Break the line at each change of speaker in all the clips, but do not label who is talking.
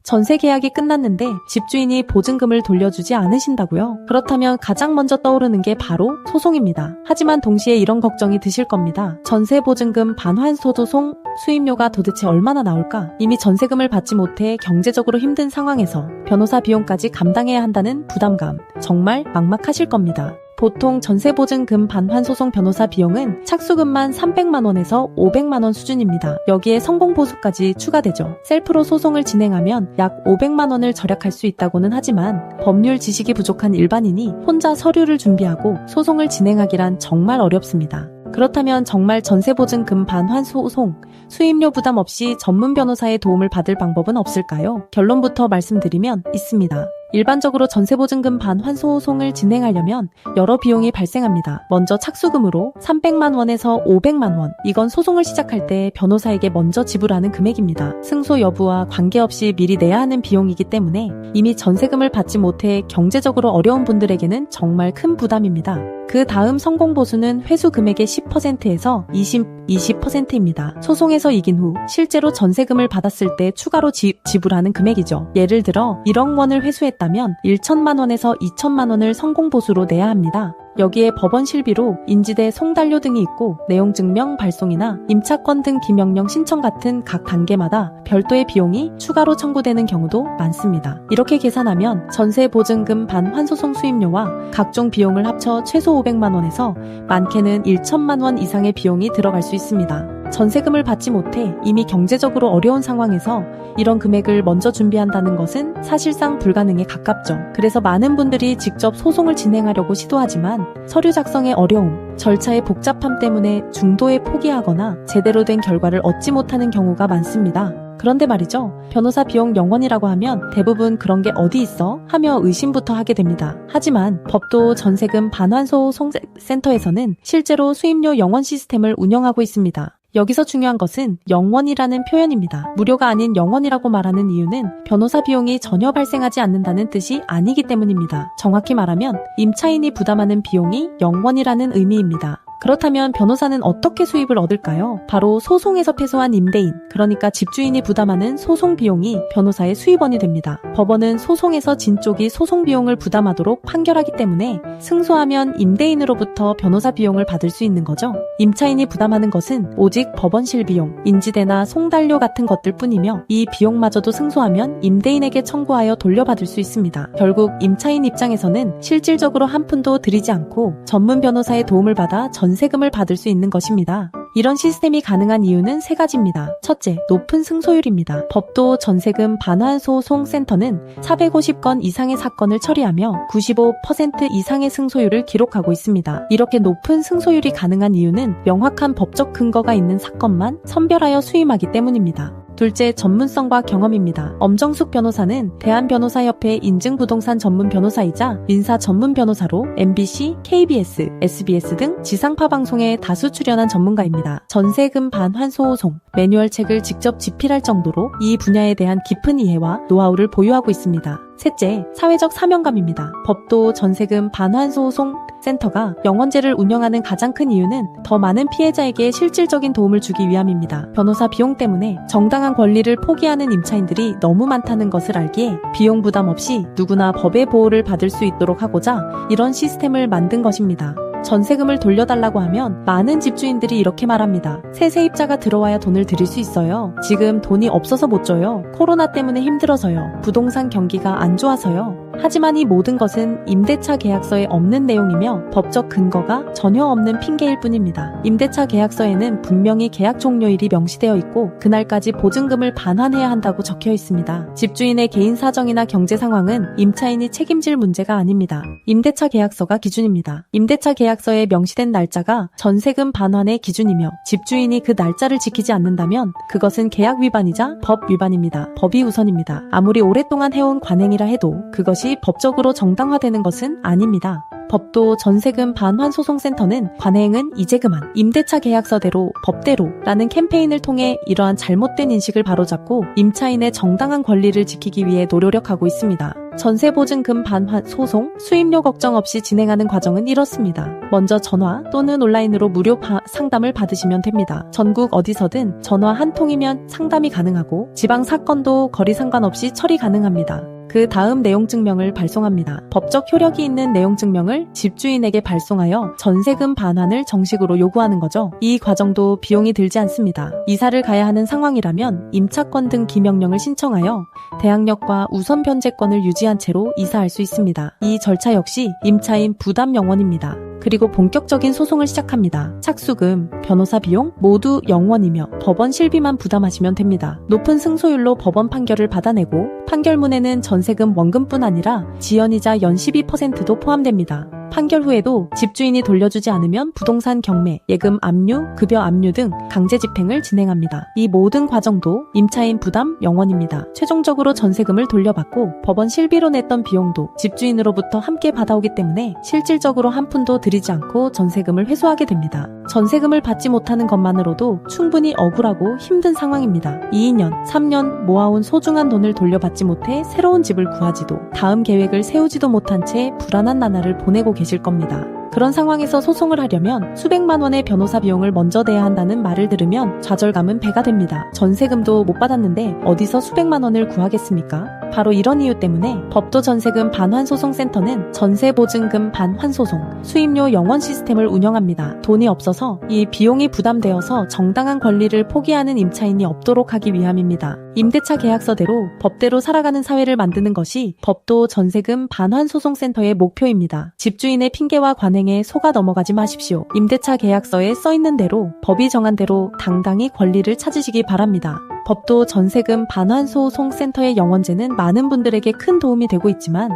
전세 계약이 끝났는데 집주인이 보증금을 돌려주지 않으신다고요? 그렇다면 가장 먼저 떠오르는 게 바로 소송입니다. 하지만 동시에 이런 걱정이 드실 겁니다. 전세 보증금 반환소 소송 수임료가 도대체 얼마나 나올까? 이미 전세금을 받지 못해 경제적으로 힘든 상황에서 변호사 비용까지 감당해야 한다는 부담감, 정말 막막하실 겁니다. 보통 전세보증금 반환소송 변호사 비용은 착수금만 300만원에서 500만원 수준입니다. 여기에 성공보수까지 추가되죠. 셀프로 소송을 진행하면 약 500만원을 절약할 수 있다고는 하지만 법률 지식이 부족한 일반인이 혼자 서류를 준비하고 소송을 진행하기란 정말 어렵습니다. 그렇다면 정말 전세보증금 반환소송, 수임료 부담 없이 전문 변호사의 도움을 받을 방법은 없을까요? 결론부터 말씀드리면 있습니다. 일반적으로 전세보증금 반환소송을 진행하려면 여러 비용이 발생합니다. 먼저 착수금으로 300만원에서 500만원, 이건 소송을 시작할 때 변호사에게 먼저 지불하는 금액입니다. 승소 여부와 관계없이 미리 내야 하는 비용이기 때문에 이미 전세금을 받지 못해 경제적으로 어려운 분들에게는 정말 큰 부담입니다. 그 다음 성공보수는 회수 금액의 10%에서 20%입니다. 소송에서 이긴 후 실제로 전세금을 받았을 때 추가로 지불하는 금액이죠. 예를 들어 1억 원을 회수했다면 1천만원에서 2천만원을 성공보수로 내야 합니다. 여기에 법원 실비로 인지대 송달료 등이 있고 내용 증명 발송이나 임차권 등 기명령 신청 같은 각 단계마다 별도의 비용이 추가로 청구되는 경우도 많습니다. 이렇게 계산하면 전세 보증금 반환소송 수임료와 각종 비용을 합쳐 최소 500만원에서 많게는 1천만원 이상의 비용이 들어갈 수 있습니다. 전세금을 받지 못해 이미 경제적으로 어려운 상황에서 이런 금액을 먼저 준비한다는 것은 사실상 불가능에 가깝죠. 그래서 많은 분들이 직접 소송을 진행하려고 시도하지만 서류 작성의 어려움, 절차의 복잡함 때문에 중도에 포기하거나 제대로 된 결과를 얻지 못하는 경우가 많습니다. 그런데 말이죠. 변호사 비용 0원이라고 하면 대부분 그런 게 어디 있어? 하며 의심부터 하게 됩니다. 하지만 법도 전세금 반환소송 센터에서는 실제로 수임료 0원 시스템을 운영하고 있습니다. 여기서 중요한 것은 0원이라는 표현입니다. 무료가 아닌 0원이라고 말하는 이유는 변호사 비용이 전혀 발생하지 않는다는 뜻이 아니기 때문입니다. 정확히 말하면 임차인이 부담하는 비용이 0원이라는 의미입니다. 그렇다면 변호사는 어떻게 수입을 얻을까요? 바로 소송에서 패소한 임대인, 그러니까 집주인이 부담하는 소송 비용이 변호사의 수입원이 됩니다. 법원은 소송에서 진 쪽이 소송 비용을 부담하도록 판결하기 때문에 승소하면 임대인으로부터 변호사 비용을 받을 수 있는 거죠. 임차인이 부담하는 것은 오직 법원 실비용, 인지대나 송달료 같은 것들 뿐이며 이 비용마저도 승소하면 임대인에게 청구하여 돌려받을 수 있습니다. 결국 임차인 입장에서는 실질적으로 한 푼도 들이지 않고 전문 변호사의 도움을 받아 전세금을 받을 수 있는 것입니다. 이런 시스템이 가능한 이유는 세 가지입니다. 첫째, 높은 승소율입니다. 법도 전세금 반환소송센터는 450건 이상의 사건을 처리하며 95% 이상의 승소율을 기록하고 있습니다. 이렇게 높은 승소율이 가능한 이유는 명확한 법적 근거가 있는 사건만 선별하여 수임하기 때문입니다. 둘째, 전문성과 경험입니다. 엄정숙 변호사는 대한변호사협회 인증부동산 전문 변호사이자 민사 전문 변호사로 MBC, KBS, SBS 등 지상파 방송에 다수 출연한 전문가입니다. 전세금 반환소송 매뉴얼 책을 직접 집필할 정도로 이 분야에 대한 깊은 이해와 노하우를 보유하고 있습니다. 셋째, 사회적 사명감입니다. 법도 전세금 반환소송 센터가 영원제를 운영하는 가장 큰 이유는 더 많은 피해자에게 실질적인 도움을 주기 위함입니다. 변호사 비용 때문에 정당한 권리를 포기하는 임차인들이 너무 많다는 것을 알기에 비용 부담 없이 누구나 법의 보호를 받을 수 있도록 하고자 이런 시스템을 만든 것입니다. 전세금을 돌려달라고 하면 많은 집주인들이 이렇게 말합니다. 새 세입자가 들어와야 돈을 드릴 수 있어요. 지금 돈이 없어서 못 줘요. 코로나 때문에 힘들어서요. 부동산 경기가 안 좋아서요. 하지만 이 모든 것은 임대차 계약서에 없는 내용이며 법적 근거가 전혀 없는 핑계일 뿐입니다. 임대차 계약서에는 분명히 계약 종료일이 명시되어 있고 그날까지 보증금을 반환해야 한다고 적혀 있습니다. 집주인의 개인 사정이나 경제 상황은 임차인이 책임질 문제가 아닙니다. 임대차 계약서가 기준입니다. 임대차 계약서에 명시된 날짜가 전세금 반환의 기준이며 집주인이 그 날짜를 지키지 않는다면 그것은 계약 위반이자 법 위반입니다. 법이 우선입니다. 아무리 오랫동안 해온 관행이라 해도 그것이 법적으로 정당화되는 것은 아닙니다. 법도 전세금 반환소송센터는 관행은 이제 그만, 임대차 계약서대로 법대로 라는 캠페인을 통해 이러한 잘못된 인식을 바로잡고 임차인의 정당한 권리를 지키기 위해 노력하고 있습니다. 전세보증금 반환 소송, 수임료 걱정 없이 진행하는 과정은 이렇습니다. 먼저 전화 또는 온라인으로 무료 상담을 받으시면 됩니다. 전국 어디서든 전화 한 통이면 상담이 가능하고 지방 사건도 거리 상관없이 처리 가능합니다. 그 다음 내용증명을 발송합니다. 법적 효력이 있는 내용증명을 집주인에게 발송하여 전세금 반환을 정식으로 요구하는 거죠. 이 과정도 비용이 들지 않습니다. 이사를 가야 하는 상황이라면 임차권 등 기명령을 신청하여 대항력과 우선 변제권을 유지한 채로 이사할 수 있습니다. 이 절차 역시 임차인 부담 0원입니다. 그리고 본격적인 소송을 시작합니다. 착수금, 변호사 비용 모두 0원이며 법원 실비만 부담하시면 됩니다. 높은 승소율로 법원 판결을 받아내고 판결문에는 전세금 원금뿐 아니라 지연이자 연 12%도 포함됩니다. 판결 후에도 집주인이 돌려주지 않으면 부동산 경매, 예금 압류, 급여 압류 등 강제 집행을 진행합니다. 이 모든 과정도 임차인 부담 0원입니다. 최종적으로 전세금을 돌려받고 법원 실비로 냈던 비용도 집주인으로부터 함께 받아오기 때문에 실질적으로 한 푼도 들이지 않고 전세금을 회수하게 됩니다. 전세금을 받지 못하는 것만으로도 충분히 억울하고 힘든 상황입니다. 2년, 3년 모아온 소중한 돈을 돌려받지 못해 새로운 집을 구하지도 다음 계획을 세우지도 못한 채 불안한 나날을 보내고 계실 겁니다. 그런 상황에서 소송을 하려면 수백만 원의 변호사 비용을 먼저 내야 한다는 말을 들으면 좌절감은 배가 됩니다. 전세금도 못 받았는데 어디서 수백만 원을 구하겠습니까? 바로 이런 이유 때문에 법도 전세금 반환소송센터는 전세보증금 반환소송, 수임료 0원 시스템을 운영합니다. 돈이 없어서 이 비용이 부담되어서 정당한 권리를 포기하는 임차인이 없도록 하기 위함입니다. 임대차 계약서대로 법대로 살아가는 사회를 만드는 것이 법도 전세금 반환소송센터의 목표입니다. 집주인의 핑계와 관행에 속아 넘어가지 마십시오. 임대차 계약서에 써있는 대로 법이 정한 대로 당당히 권리를 찾으시기 바랍니다. 법도 전세금 반환소송센터의 영원제는 많은 분들에게 큰 도움이 되고 있지만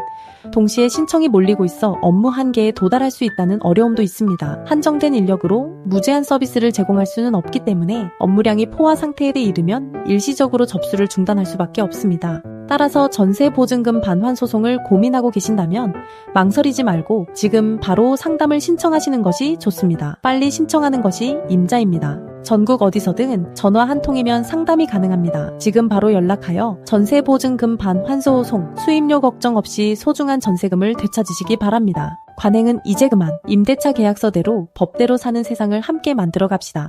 동시에 신청이 몰리고 있어 업무 한계에 도달할 수 있다는 어려움도 있습니다. 한정된 인력으로 무제한 서비스를 제공할 수는 없기 때문에 업무량이 포화 상태에 이르면 일시적으로 접수를 중단할 수밖에 없습니다. 따라서 전세보증금 반환소송을 고민하고 계신다면 망설이지 말고 지금 바로 상담을 신청하시는 것이 좋습니다. 빨리 신청하는 것이 임자입니다. 전국 어디서든 전화 한 통이면 상담이 가능합니다. 지금 바로 연락하여 전세보증금 반환소송, 수임료 걱정 없이 소중한 전세금을 되찾으시기 바랍니다. 관행은 이제 그만. 임대차 계약서대로 법대로 사는 세상을 함께 만들어 갑시다.